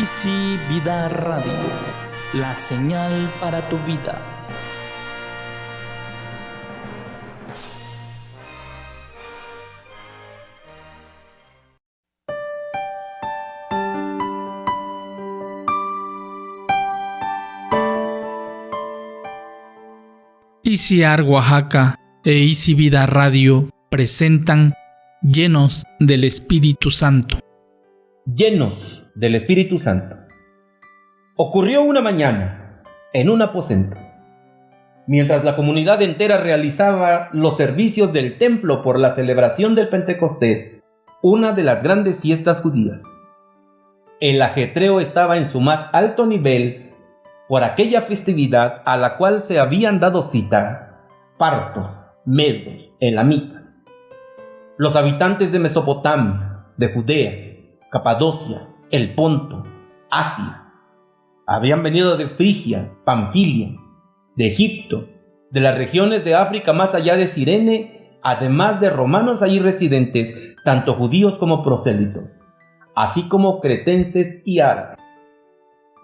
Easy Vida Radio, la señal para tu vida. ICIAR Oaxaca e Easy Vida Radio presentan Llenos del Espíritu Santo. Llenos del Espíritu Santo. Ocurrió una mañana en un aposento, mientras la comunidad entera realizaba los servicios del templo por la celebración del Pentecostés, una de las grandes fiestas judías. El ajetreo estaba en su más alto nivel por aquella festividad a la cual se habían dado cita partos, medos, elamitas. Los habitantes de Mesopotamia, de Judea, Capadocia, el Ponto, Asia, habían venido de Frigia, Panfilia, de Egipto, de las regiones de África más allá de Cirene, además de romanos allí residentes, tanto judíos como prosélitos, así como cretenses y árabes.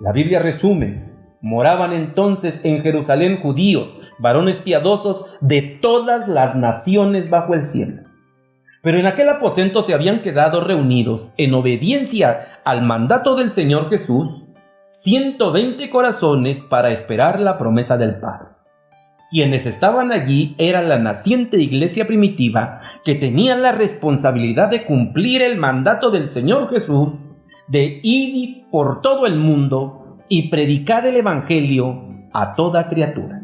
La Biblia resume: moraban entonces en Jerusalén judíos, varones piadosos de todas las naciones bajo el cielo. Pero en aquel aposento se habían quedado reunidos, en obediencia al mandato del Señor Jesús, 120 corazones para esperar la promesa del Padre. Quienes estaban allí era la naciente iglesia primitiva, que tenía la responsabilidad de cumplir el mandato del Señor Jesús, de ir por todo el mundo y predicar el Evangelio a toda criatura.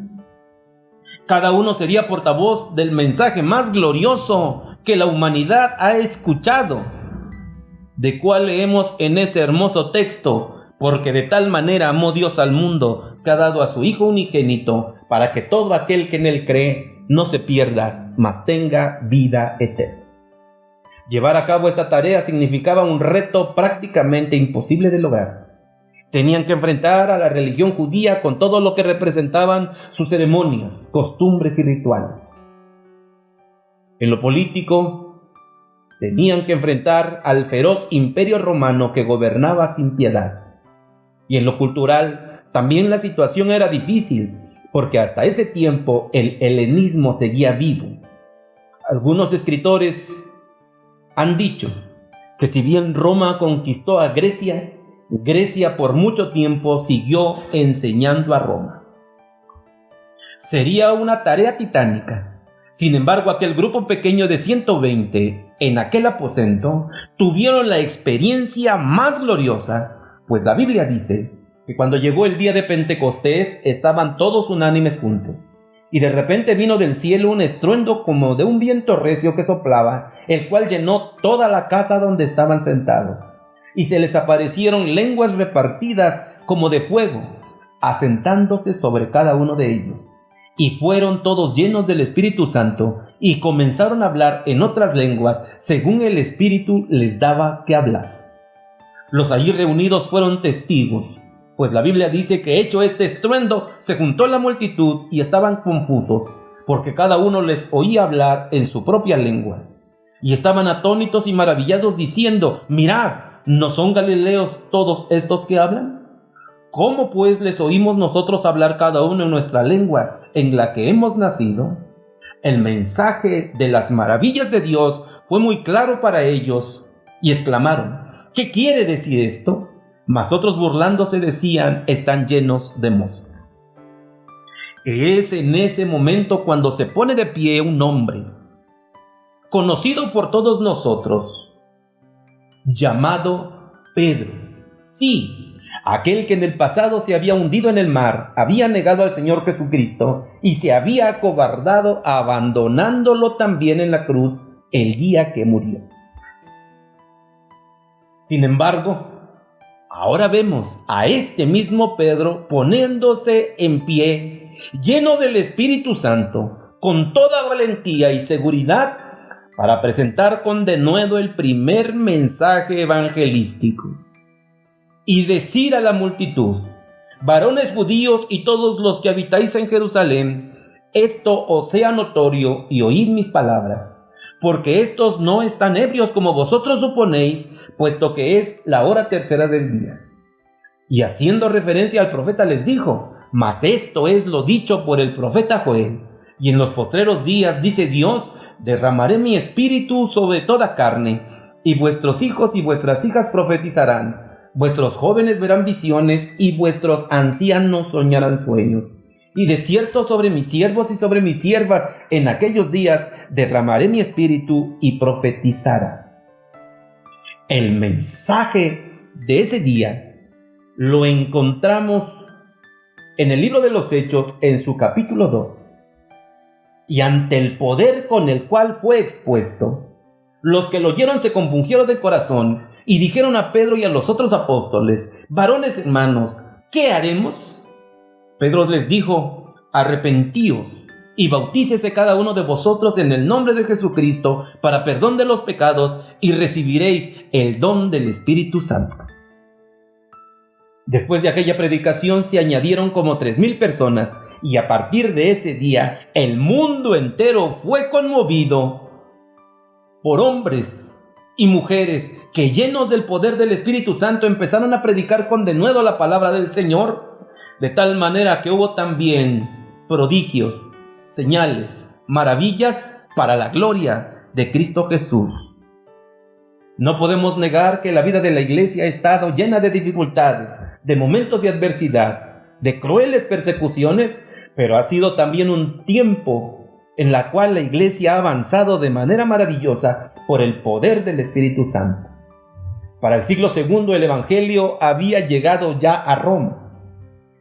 Cada uno sería portavoz del mensaje más glorioso que la humanidad ha escuchado, de cual leemos en ese hermoso texto: porque de tal manera amó Dios al mundo, que ha dado a su Hijo unigénito, para que todo aquel que en él cree no se pierda, mas tenga vida eterna. Llevar a cabo esta tarea significaba un reto prácticamente imposible de lograr. Tenían que enfrentar a la religión judía con todo lo que representaban sus ceremonias, costumbres y rituales. En lo político, tenían que enfrentar al feroz imperio romano que gobernaba sin piedad. Y en lo cultural, también la situación era difícil, porque hasta ese tiempo el helenismo seguía vivo. Algunos escritores han dicho que si bien Roma conquistó a Grecia, Grecia por mucho tiempo siguió enseñando a Roma. Sería una tarea titánica. Sin embargo, aquel grupo pequeño de 120 en aquel aposento tuvieron la experiencia más gloriosa, pues la Biblia dice que cuando llegó el día de Pentecostés estaban todos unánimes juntos, y de repente vino del cielo un estruendo como de un viento recio que soplaba, el cual llenó toda la casa donde estaban sentados. Y se les aparecieron lenguas repartidas como de fuego, asentándose sobre cada uno de ellos. Y fueron todos llenos del Espíritu Santo, y comenzaron a hablar en otras lenguas, según el Espíritu les daba que hablase. Los allí reunidos fueron testigos, pues la Biblia dice que hecho este estruendo, se juntó la multitud y estaban confusos, porque cada uno les oía hablar en su propia lengua. Y estaban atónitos y maravillados, diciendo: mirad, ¿no son galileos todos estos que hablan? ¿Cómo pues les oímos nosotros hablar cada uno en nuestra lengua en la que hemos nacido? El mensaje de las maravillas de Dios fue muy claro para ellos, y exclamaron: ¿qué quiere decir esto? Mas otros, burlándose, decían: están llenos de mosto. Es en ese momento cuando se pone de pie un hombre conocido por todos nosotros, llamado Pedro. Sí, aquel que en el pasado se había hundido en el mar, había negado al Señor Jesucristo y se había acobardado, abandonándolo también en la cruz el día que murió. Sin embargo, ahora vemos a este mismo Pedro poniéndose en pie, lleno del Espíritu Santo, con toda valentía y seguridad, para presentar con denuedo el primer mensaje evangelístico y decir a la multitud: varones judíos y todos los que habitáis en Jerusalén, esto os sea notorio y oíd mis palabras, porque estos no están ebrios como vosotros suponéis, puesto que es la hora tercera del día. Y haciendo referencia al profeta les dijo: mas esto es lo dicho por el profeta Joel. Y en los postreros días, dice Dios, derramaré mi espíritu sobre toda carne, y vuestros hijos y vuestras hijas profetizarán, vuestros jóvenes verán visiones, y vuestros ancianos soñarán sueños. Y de cierto sobre mis siervos y sobre mis siervas en aquellos días derramaré mi espíritu y profetizarán. El mensaje de ese día lo encontramos en el libro de los Hechos, en su capítulo 2. Y ante el poder con el cual fue expuesto, los que lo oyeron se compungieron del corazón y dijeron a Pedro y a los otros apóstoles: varones hermanos, ¿qué haremos? Pedro les dijo: arrepentíos y bautícese cada uno de vosotros en el nombre de Jesucristo para perdón de los pecados, y recibiréis el don del Espíritu Santo. Después de aquella predicación se añadieron como 3,000 personas, y a partir de ese día el mundo entero fue conmovido por hombres y mujeres que, llenos del poder del Espíritu Santo, empezaron a predicar con denuedo la palabra del Señor, de tal manera que hubo también prodigios, señales, maravillas para la gloria de Cristo Jesús. No podemos negar que la vida de la iglesia ha estado llena de dificultades, de momentos de adversidad, de crueles persecuciones, pero ha sido también un tiempo en la cual la iglesia ha avanzado de manera maravillosa por el poder del Espíritu Santo. Para el siglo II el Evangelio había llegado ya a Roma.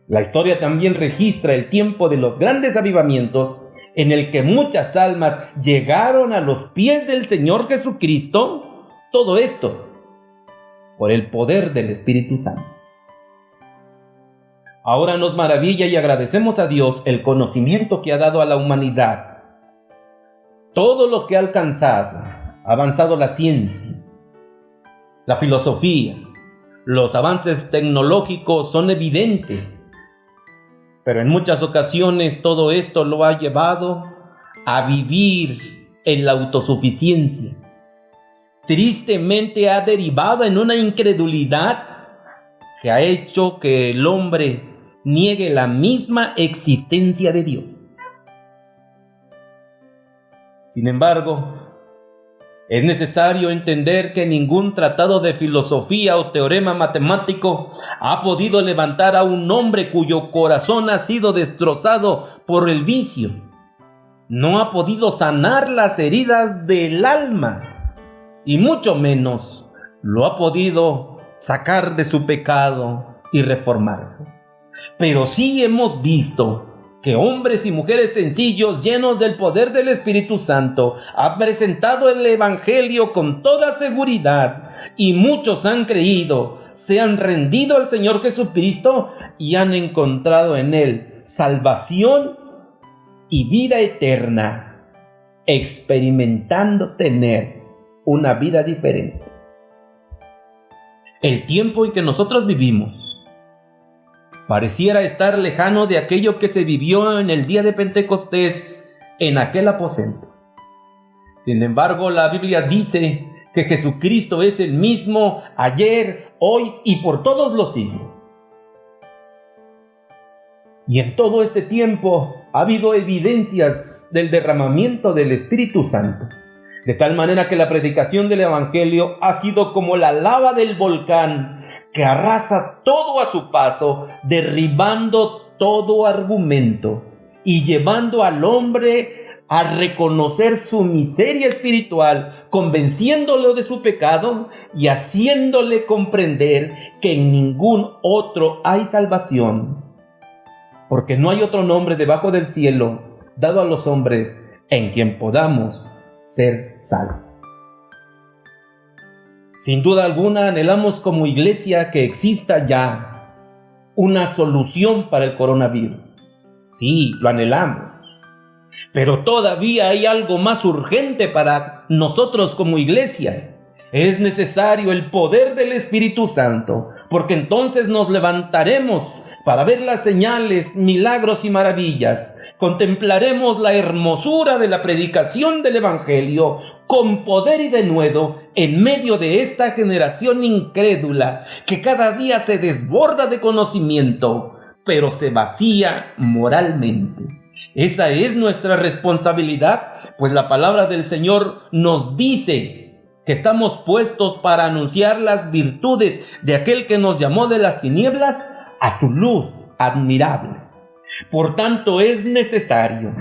La historia también registra el tiempo de los grandes avivamientos, en el que muchas almas llegaron a los pies del Señor Jesucristo. Todo esto por el poder del Espíritu Santo. Ahora nos maravilla y agradecemos a Dios el conocimiento que ha dado a la humanidad. Todo lo que ha alcanzado, ha avanzado la ciencia, la filosofía, los avances tecnológicos son evidentes, pero en muchas ocasiones todo esto lo ha llevado a vivir en la autosuficiencia. Tristemente ha derivado en una incredulidad que ha hecho que el hombre niegue la misma existencia de Dios. Sin embargo, es necesario entender que ningún tratado de filosofía o teorema matemático ha podido levantar a un hombre cuyo corazón ha sido destrozado por el vicio. No ha podido sanar las heridas del alma, y mucho menos lo ha podido sacar de su pecado y reformarlo. Pero sí hemos visto que hombres y mujeres sencillos, llenos del poder del Espíritu Santo, han presentado el Evangelio con toda seguridad, y muchos han creído, se han rendido al Señor Jesucristo y han encontrado en Él salvación y vida eterna, experimentando tener una vida diferente. El tiempo en que nosotros vivimos pareciera estar lejano de aquello que se vivió en el día de Pentecostés en aquel aposento. Sin embargo, la Biblia dice que Jesucristo es el mismo ayer, hoy y por todos los siglos. Y en todo este tiempo ha habido evidencias del derramamiento del Espíritu Santo, de tal manera que la predicación del Evangelio ha sido como la lava del volcán que arrasa todo a su paso, derribando todo argumento y llevando al hombre a reconocer su miseria espiritual, convenciéndolo de su pecado y haciéndole comprender que en ningún otro hay salvación, porque no hay otro nombre debajo del cielo dado a los hombres en quien podamos ser salvos. Sin duda alguna anhelamos como iglesia que exista ya una solución para el coronavirus. Sí, lo anhelamos. Pero todavía hay algo más urgente para nosotros como iglesia. Es necesario el poder del Espíritu Santo, porque entonces nos levantaremos para ver las señales, milagros y maravillas. Contemplaremos la hermosura de la predicación del Evangelio con poder y denuedo en medio de esta generación incrédula que cada día se desborda de conocimiento, pero se vacía moralmente. Esa es nuestra responsabilidad, pues la palabra del Señor nos dice que estamos puestos para anunciar las virtudes de aquel que nos llamó de las tinieblas a su luz admirable. Por tanto, es necesario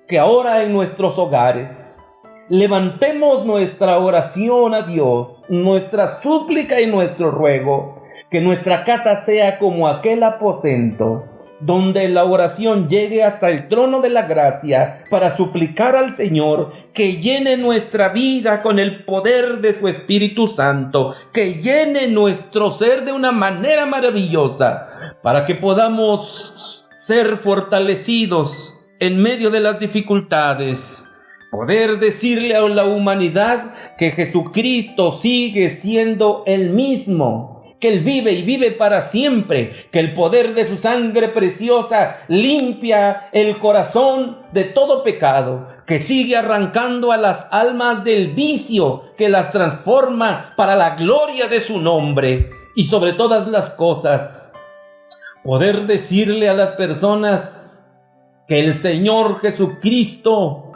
que ahora en nuestros hogares levantemos nuestra oración a Dios, nuestra súplica y nuestro ruego, que nuestra casa sea como aquel aposento donde la oración llegue hasta el trono de la gracia para suplicar al Señor que llene nuestra vida con el poder de su Espíritu Santo, que llene nuestro ser de una manera maravillosa, para que podamos ser fortalecidos en medio de las dificultades, poder decirle a la humanidad que Jesucristo sigue siendo el mismo, que Él vive y vive para siempre, que el poder de su sangre preciosa limpia el corazón de todo pecado, que sigue arrancando a las almas del vicio, que las transforma para la gloria de su nombre. Y sobre todas las cosas, poder decirle a las personas que el Señor Jesucristo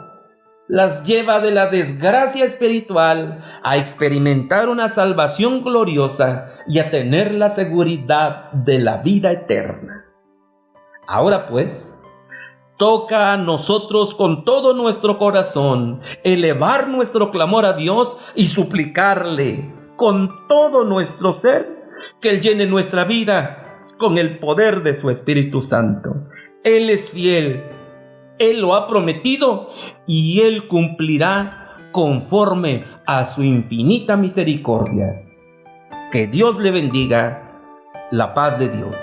las lleva de la desgracia espiritual a experimentar una salvación gloriosa y a tener la seguridad de la vida eterna. Ahora pues, toca a nosotros con todo nuestro corazón elevar nuestro clamor a Dios y suplicarle con todo nuestro ser que Él llene nuestra vida con el poder de su Espíritu Santo. Él es fiel, Él lo ha prometido y Él cumplirá conforme a su infinita misericordia. Que Dios le bendiga. La paz de Dios.